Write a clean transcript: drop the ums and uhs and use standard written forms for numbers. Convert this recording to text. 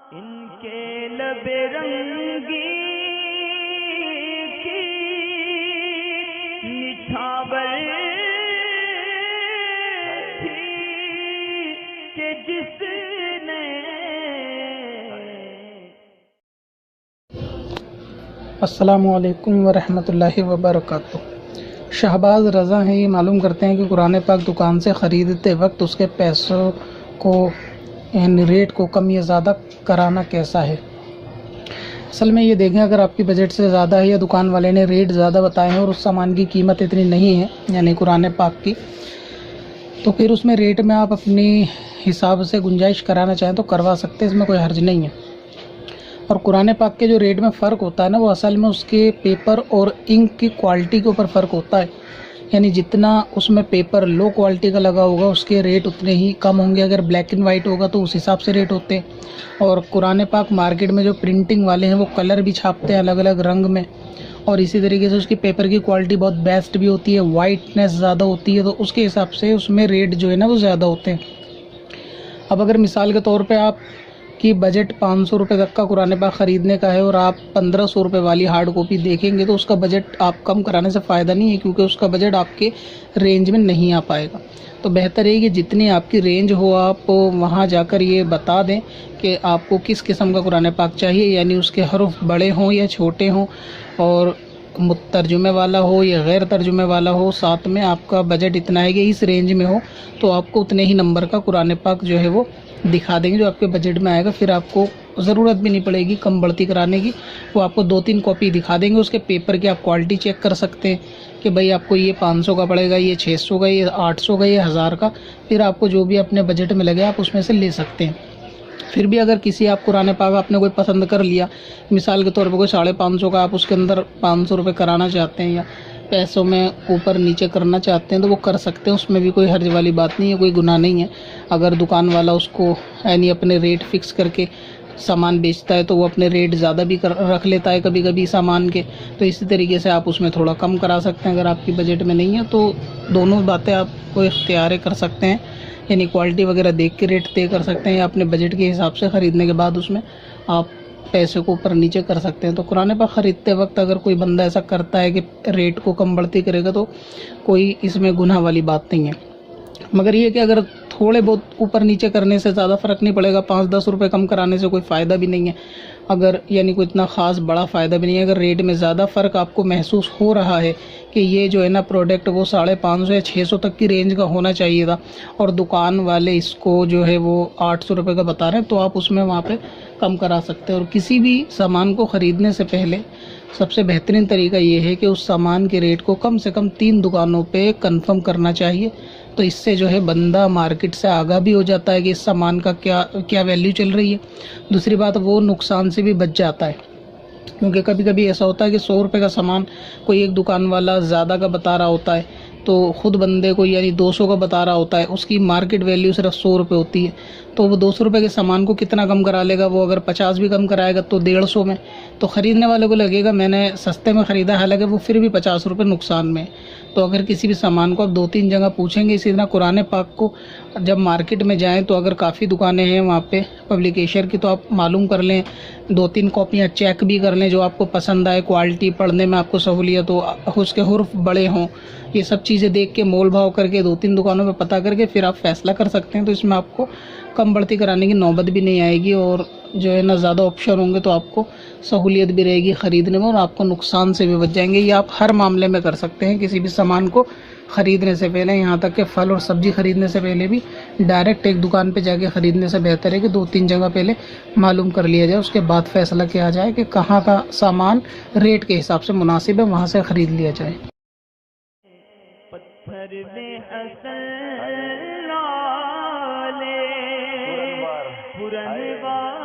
इनके लबे रंगी की निछावर थी कि जिसने अस्सलामु अलैकुम वरहमतुल्लाहि वबरकातुहू। शहबाज रज़ा हैं, ये मालूम करते हैं कि कुरान पाक दुकान से ख़रीदते वक्त उसके पैसों को यानी रेट को कम या ज़्यादा कराना कैसा है। असल में ये देखें, अगर आपकी बजट से ज़्यादा है या दुकान वाले ने रेट ज़्यादा बताए हैं और उस सामान की कीमत इतनी नहीं है यानी कुरान पाक की, तो फिर उसमें रेट में आप अपनी हिसाब से गुंजाइश कराना चाहें तो करवा सकते हैं, इसमें कोई हर्ज नहीं है। और कुरान पाक के जो रेट में फ़र्क होता है ना, वो असल में उसके पेपर और इंक की क्वालिटी के ऊपर फ़र्क होता है। यानी जितना उसमें पेपर लो क्वालिटी का लगा होगा उसके रेट उतने ही कम होंगे। अगर ब्लैक एंड वाइट होगा तो उस हिसाब से रेट होते हैं। और कुरान पाक मार्केट में जो प्रिंटिंग वाले हैं वो कलर भी छापते हैं अलग अलग रंग में, और इसी तरीके से उसकी पेपर की क्वालिटी बहुत बेस्ट भी होती है, वाइटनेस ज़्यादा होती है, तो उसके हिसाब से उसमें रेट जो है ना वो ज़्यादा होते हैं। अब अगर मिसाल के तौर पे आप कि बजट 500 रुपये तक का कुरान पाक ख़रीदने का है और आप 1500 रुपये वाली हार्ड कॉपी देखेंगे तो उसका बजट आप कम कराने से फ़ायदा नहीं है, क्योंकि उसका बजट आपके रेंज में नहीं आ पाएगा। तो बेहतर है कि जितनी आपकी रेंज हो आप वहाँ जाकर ये बता दें कि आपको किस किस्म का कुरान पाक चाहिए, यानी उसके हरूफ बड़े हों या छोटे हों, और तर्जुमे वाला हो या गैर तर्जुमे वाला हो, साथ में आपका बजट इतना है कि इस रेंज में हो, तो आपको उतने ही नंबर का कुरान पाक जो है वो दिखा देंगे जो आपके बजट में आएगा। फिर आपको ज़रूरत भी नहीं पड़ेगी कम बढ़ती कराने की। वो आपको 2-3 कॉपी दिखा देंगे, उसके पेपर की आप क्वालिटी चेक कर सकते हैं कि भाई आपको ये 500 का पड़ेगा, ये 600 का, ये 800 का, ये 1000 का। फिर आपको जो भी अपने बजट में लगे आप उसमें से ले सकते हैं। फिर भी अगर किसी आप कुरान पाक आपने कोई पसंद कर लिया, मिसाल के तौर पर कोई 550 का, आप उसके अंदर 500 रुपये कराना चाहते हैं या पैसों में ऊपर नीचे करना चाहते हैं तो वो कर सकते हैं, उसमें भी कोई हर्ज वाली बात नहीं है, कोई गुनाह नहीं है। अगर दुकान वाला उसको यानी अपने रेट फ़िक्स करके सामान बेचता है तो वो अपने रेट ज़्यादा भी रख लेता है कभी कभी सामान के, तो इसी तरीके से आप उसमें थोड़ा कम करा सकते हैं। अगर आपकी बजट में नहीं है तो दोनों बातें आपको इख्तियार कर सकते हैं, यानी क्वालिटी वगैरह देख के रेट तय कर सकते हैं या अपने बजट के हिसाब से ख़रीदने के बाद उसमें आप पैसे को ऊपर नीचे कर सकते हैं। तो कुरान पाक ख़रीदते वक्त अगर कोई बंदा ऐसा करता है कि रेट को कम बढ़ती करेगा तो कोई इसमें गुनाह वाली बात नहीं है। मगर ये कि अगर थोड़े बहुत ऊपर नीचे करने से ज़्यादा फ़र्क नहीं पड़ेगा, 5-10 रुपये कम कराने से कोई फ़ायदा भी नहीं है, अगर यानी कोई इतना ख़ास बड़ा फ़ायदा भी नहीं है। अगर रेट में ज़्यादा फ़र्क आपको महसूस हो रहा है कि ये जो है ना प्रोडक्ट वो 550 या 600 तक की रेंज का होना चाहिए था और दुकान वाले इसको जो है वो 800 रुपये का बता रहे हैं, तो आप उसमें वहाँ पे कम करा सकते हैं। और किसी भी सामान को ख़रीदने से पहले सबसे बेहतरीन तरीका ये है कि उस सामान के रेट को कम से कम 3 दुकानों पे कंफर्म करना चाहिए। तो इससे जो है बंदा मार्केट से आगाह भी हो जाता है कि इस सामान का क्या क्या वैल्यू चल रही है। दूसरी बात, वो नुकसान से भी बच जाता है, क्योंकि कभी कभी ऐसा होता है कि 100 रुपये का सामान कोई एक दुकान वाला ज़्यादा का बता रहा होता है, तो ख़ुद बंदे को यानी 200 का बता रहा होता है, उसकी मार्केट वैल्यू सिर्फ 100 रुपये होती है, तो वो 200 रुपये के सामान को कितना कम करा लेगा। वो अगर 50 भी कम कराएगा तो 150 में, तो ख़रीदने वाले को लगेगा मैंने सस्ते में ख़रीदा, हालांकि वो फिर भी 50 रुपये नुकसान में। तो अगर किसी भी सामान को आप 2-3 जगह पूछेंगे, इसी तरह कुरान पाक को जब मार्केट में जाएं तो अगर काफ़ी दुकानें हैं वहाँ पे पब्लिकेशन की, तो आप मालूम कर लें, 2-3 कॉपियाँ चेक भी कर लें जो आपको पसंद आए, क्वालिटी पढ़ने में आपको सहूलियत हो, उसके हुर्फ बड़े हों, ये सब चीज़ें देख के मोल भाव करके 2-3 दुकानों में पता करके फिर आप फ़ैसला कर सकते हैं। तो इसमें आपको कम बढ़ती कराने की नौबत भी नहीं आएगी और जो है ना ज़्यादा ऑप्शन होंगे तो आपको सहूलियत भी रहेगी ख़रीदने में और आपको नुकसान से भी बच जाएंगे। ये आप हर मामले में कर सकते हैं, किसी भी सामान को ख़रीदने से पहले, यहाँ तक कि फल और सब्ज़ी ख़रीदने से पहले भी डायरेक्ट एक दुकान पे जाके ख़रीदने से बेहतर है कि 2-3 जगह पहले मालूम कर लिया जाए, उसके बाद फ़ैसला किया जाए कि कहाँ का सामान रेट के हिसाब से मुनासिब है, वहाँ से ख़रीद लिया जाए। पत्थर में असल लाले पुरनवार